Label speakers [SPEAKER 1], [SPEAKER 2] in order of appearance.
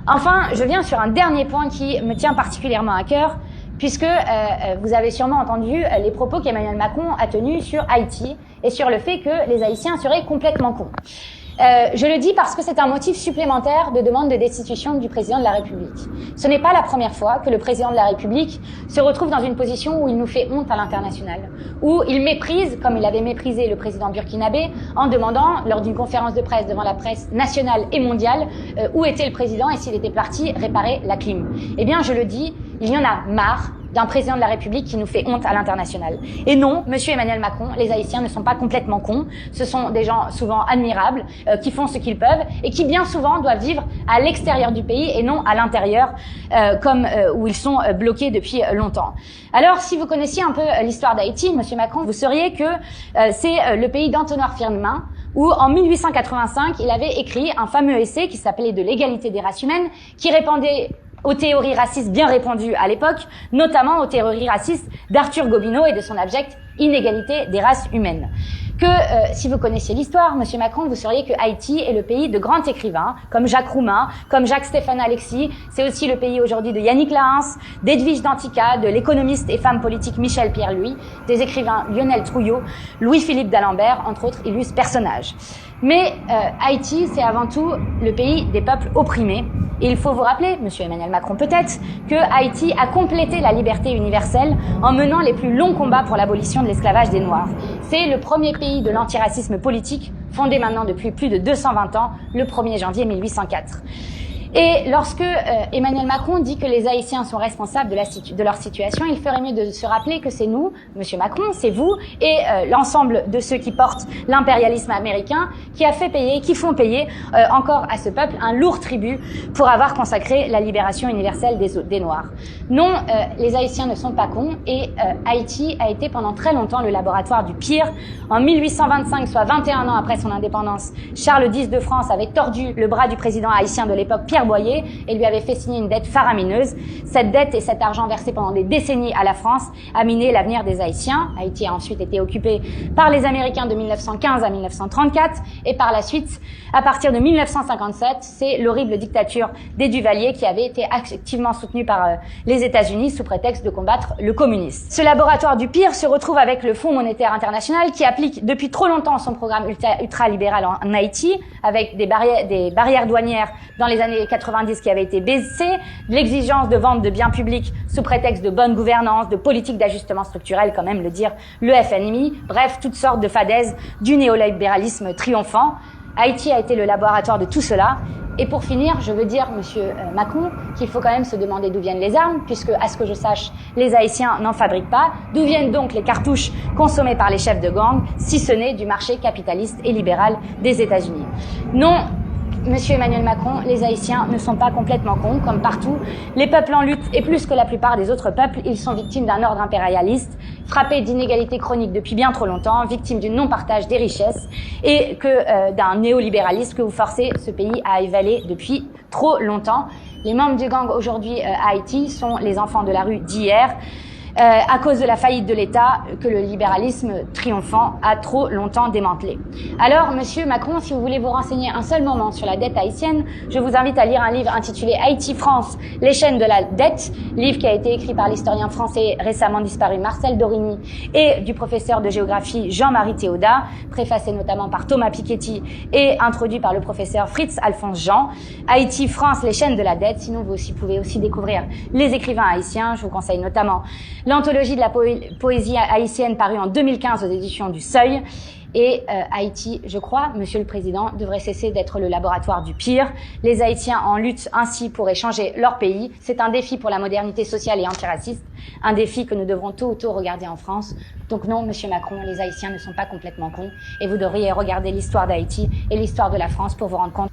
[SPEAKER 1] Enfin, je viens sur un dernier point qui me tient particulièrement à cœur, puisque vous avez sûrement entendu les propos qu'Emmanuel Macron a tenus sur Haïti et sur le fait que les Haïtiens seraient complètement cons. Je le dis parce que c'est un motif supplémentaire de demande de destitution du président de la République. Ce n'est pas la première fois que le président de la République se retrouve dans une position où il nous fait honte à l'international, où il méprise, comme il avait méprisé le président burkinabé, en demandant, lors d'une conférence de presse devant la presse nationale et mondiale, où était le président et s'il était parti réparer la clim. Eh bien, je le dis, il y en a marre d'un président de la République qui nous fait honte à l'international. Et non, monsieur Emmanuel Macron, les Haïtiens ne sont pas complètement cons. Ce sont des gens souvent admirables, qui font ce qu'ils peuvent et qui bien souvent doivent vivre à l'extérieur du pays et non à l'intérieur, où ils sont bloqués depuis longtemps. Alors, si vous connaissiez un peu l'histoire d'Haïti, monsieur Macron, vous sauriez que c'est le pays d'Antonin Firmin, où en 1885, il avait écrit un fameux essai qui s'appelait « De l'égalité des races humaines », qui répondait aux théories racistes bien répandues à l'époque, notamment aux théories racistes d'Arthur Gobineau et de son abjecte inégalité des races humaines. Si vous connaissiez l'histoire, monsieur Macron, vous sauriez que Haïti est le pays de grands écrivains, comme Jacques Roumain, comme Jacques-Stéphane Alexis. C'est aussi le pays aujourd'hui de Yannick Lahens, d'Edwige Danticat, de l'économiste et femme politique Michel Pierre-Louis, des écrivains Lionel Trouillot, Louis-Philippe d'Alembert, entre autres illustres personnages. Mais Haïti, c'est avant tout le pays des peuples opprimés. Et il faut vous rappeler, monsieur Emmanuel Macron peut-être, que Haïti a complété la liberté universelle en menant les plus longs combats pour l'abolition de l'esclavage des Noirs. C'est le premier pays de l'antiracisme politique, fondé maintenant depuis plus de 220 ans, le 1er janvier 1804. Et lorsque Emmanuel Macron dit que les Haïtiens sont responsables de leur situation, il ferait mieux de se rappeler que c'est nous, monsieur Macron, c'est vous et l'ensemble de ceux qui portent l'impérialisme américain qui a fait payer, qui font payer encore à ce peuple un lourd tribut pour avoir consacré la libération universelle des Noirs. Non, les Haïtiens ne sont pas cons et Haïti a été pendant très longtemps le laboratoire du pire. En 1825, soit 21 ans après son indépendance, Charles X de France avait tordu le bras du président haïtien de l'époque, Pierre Boyer, et lui avait fait signer une dette faramineuse. Cette dette et cet argent versé pendant des décennies à la France a miné l'avenir des Haïtiens. Haïti a ensuite été occupé par les Américains de 1915 à 1934 et par la suite, à partir de 1957, c'est l'horrible dictature des Duvalier qui avait été activement soutenue par les États-Unis sous prétexte de combattre le communisme. Ce laboratoire du pire se retrouve avec le Fonds monétaire international qui applique depuis trop longtemps son programme ultralibéral en Haïti avec des barrières douanières dans les années 90 qui avaient été baissées, l'exigence de vente de biens publics sous prétexte de bonne gouvernance, de politique d'ajustement structurel, quand même le dire, le FMI, bref, toutes sortes de fadaises du néolibéralisme triomphant. Haïti a été le laboratoire de tout cela. Et pour finir, je veux dire, monsieur Macron, qu'il faut quand même se demander d'où viennent les armes, puisque, à ce que je sache, les Haïtiens n'en fabriquent pas. D'où viennent donc les cartouches consommées par les chefs de gang, si ce n'est du marché capitaliste et libéral des États-Unis? Non, monsieur Emmanuel Macron, les Haïtiens ne sont pas complètement cons, comme partout. Les peuples en lutte, et plus que la plupart des autres peuples, ils sont victimes d'un ordre impérialiste, frappés d'inégalités chroniques depuis bien trop longtemps, victimes du non-partage des richesses, et d'un néolibéralisme que vous forcez ce pays à évaler depuis trop longtemps. Les membres du gang aujourd'hui à Haïti sont les enfants de la rue d'hier, à cause de la faillite de l'État que le libéralisme triomphant a trop longtemps démantelé. Alors, monsieur Macron, si vous voulez vous renseigner un seul moment sur la dette haïtienne, je vous invite à lire un livre intitulé Haïti-France, les chaînes de la dette, livre qui a été écrit par l'historien français récemment disparu Marcel Dorigny et du professeur de géographie Jean-Marie Théodat, préfacé notamment par Thomas Piketty et introduit par le professeur Fritz-Alphonse Jean. Haïti-France, les chaînes de la dette. Sinon, vous pouvez aussi découvrir les écrivains haïtiens. Je vous conseille notamment l'anthologie de la poésie haïtienne parue en 2015 aux éditions du Seuil. Et Haïti, je crois, monsieur le président, devrait cesser d'être le laboratoire du pire. Les Haïtiens en lutte ainsi pourraient changer leur pays. C'est un défi pour la modernité sociale et antiraciste, un défi que nous devrons tôt ou tôt regarder en France. Donc non, monsieur Macron, les Haïtiens ne sont pas complètement cons et vous devriez regarder l'histoire d'Haïti et l'histoire de la France pour vous rendre compte